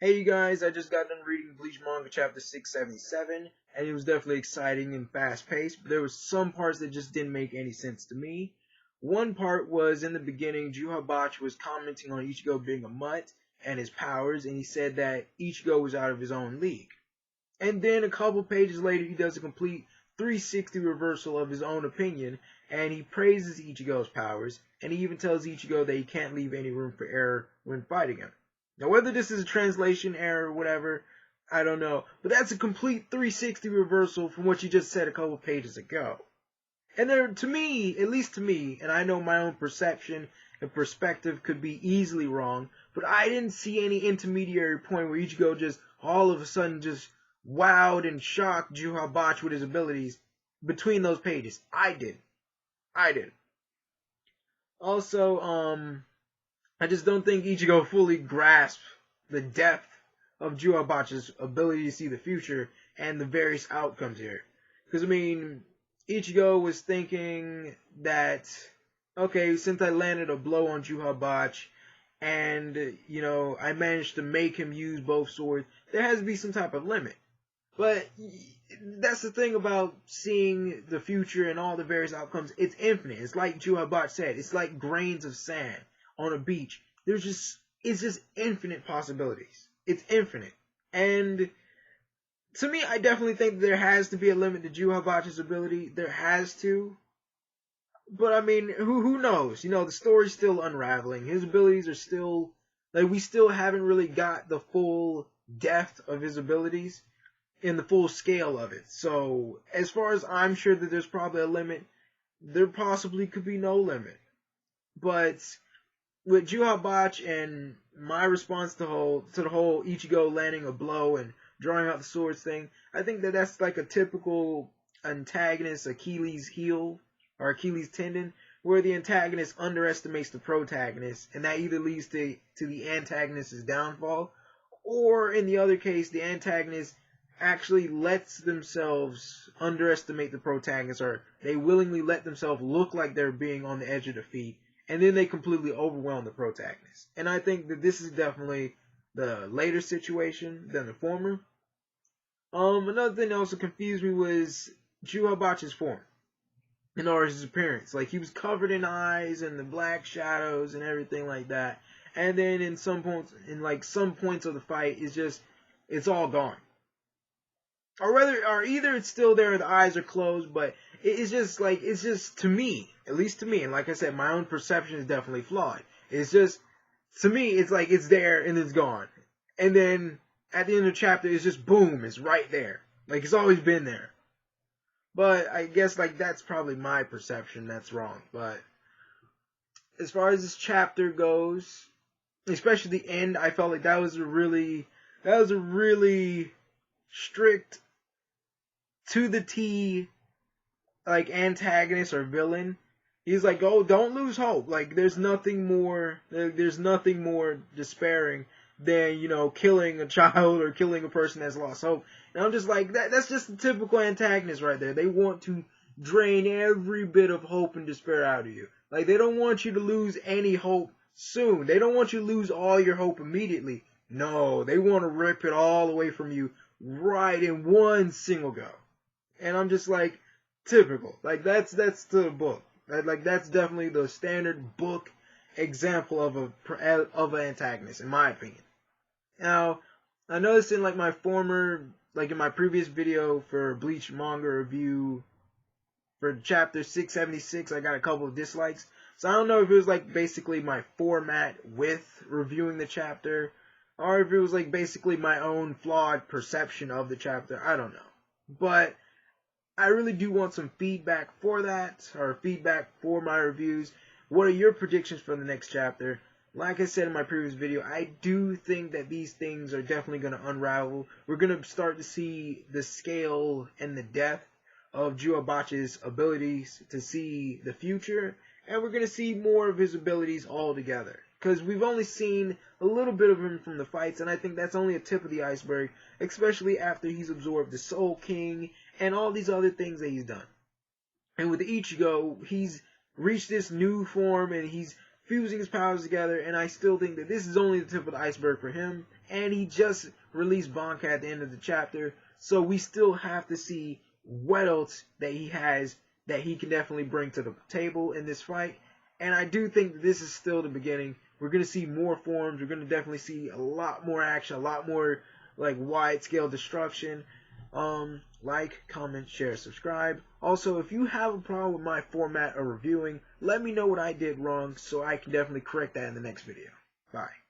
Hey you guys, I just got done reading Bleach Manga chapter 677, and it was definitely exciting and fast paced, but there was some parts that just didn't make any sense to me. One part was in the beginning, Juhabach was commenting on Ichigo being a mutt and his powers, and he said that Ichigo was out of his own league. And then a couple pages later, he does a complete 360 reversal of his own opinion, and he praises Ichigo's powers, and he even tells Ichigo that he can't leave any room for error when fighting him. Now, whether this is a translation error or whatever, I don't know, but that's a complete 360 reversal from what you just said a couple pages ago. And there, to me, at least to me, and I know my own perception and perspective could be easily wrong, but I didn't see any intermediary point where Ichigo just all of a sudden just wowed and shocked Juhabach with his abilities between those pages. I did. I did. Also, I just don't think Ichigo fully grasped the depth of Juhabach's ability to see the future and the various outcomes here. Because, I mean, Ichigo was thinking that, okay, since I landed a blow on Juhabach and, I managed to make him use both swords, there has to be some type of limit. But that's the thing about seeing the future and all the various outcomes. It's infinite. It's like Juhabach said. It's like grains of sand on a beach. It's just infinite possibilities. It's infinite. And to me, I definitely think there has to be a limit to Juhabach's ability. There has to. But I mean, who knows? The story's still unraveling. His abilities are still like we still haven't really got the full depth of his abilities in the full scale of it. So as far as I'm sure that there's probably a limit, there possibly could be no limit. But with Juhabach and my response to the whole Ichigo landing a blow and drawing out the swords thing, I think that that's like a typical antagonist Achilles heel or Achilles tendon, where the antagonist underestimates the protagonist, and that either leads to the antagonist's downfall, or in the other case, the antagonist actually lets themselves underestimate the protagonist, or they willingly let themselves look like they're being on the edge of defeat, and then they completely overwhelm the protagonist. And I think that this is definitely the later situation than the former. Another thing that also confused me was Juhabach's form, or his appearance. Like, he was covered in eyes and the black shadows and everything like that. And then in some points of the fight, it's all gone. Or either it's still there, or the eyes are closed, but it's just to me, at least to me, and like I said, my own perception is definitely flawed. It's just, to me, it's like it's there and it's gone. And then at the end of the chapter, it's just boom, it's right there. Like, it's always been there. But I guess, like, that's probably my perception that's wrong. But as far as this chapter goes, especially the end, I felt like that was a really strict, to the T, like, antagonist or villain. He's like, oh, don't lose hope. Like, there's nothing more despairing than, killing a child or killing a person that's lost hope. And I'm just like, that's just the typical antagonist right there. They want to drain every bit of hope and despair out of you. Like, they don't want you to lose any hope soon. They don't want you to lose all your hope immediately. No, they want to rip it all away from you right in one single go. And I'm just like, typical. Like, that's the book. Like, that's definitely the standard book example of an antagonist, in my opinion. Now, I noticed in like in my previous video for Bleach Manga review for chapter 676, I got a couple of dislikes. So I don't know if it was like basically my format with reviewing the chapter, or if it was like basically my own flawed perception of the chapter. I don't know. But I really do want some feedback for that, or feedback for my reviews. What are your predictions for the next chapter? Like I said in my previous video, I do think that these things are definitely going to unravel. We're going to start to see the scale and the depth of Juhabach's abilities to see the future, and we're going to see more of his abilities altogether. Because we've only seen a little bit of him from the fights, and I think that's only a tip of the iceberg, especially after he's absorbed the Soul King and all these other things that he's done. And with Ichigo, he's reached this new form, and he's fusing his powers together, and I still think that this is only the tip of the iceberg for him, and he just released Bankai at the end of the chapter, so we still have to see what else that he has that he can definitely bring to the table in this fight, and I do think that this is still the beginning. We're going to see more forms, we're going to definitely see a lot more action, a lot more like wide-scale destruction. Like, comment, share, subscribe. Also, if you have a problem with my format of reviewing, let me know what I did wrong so I can definitely correct that in the next video. Bye.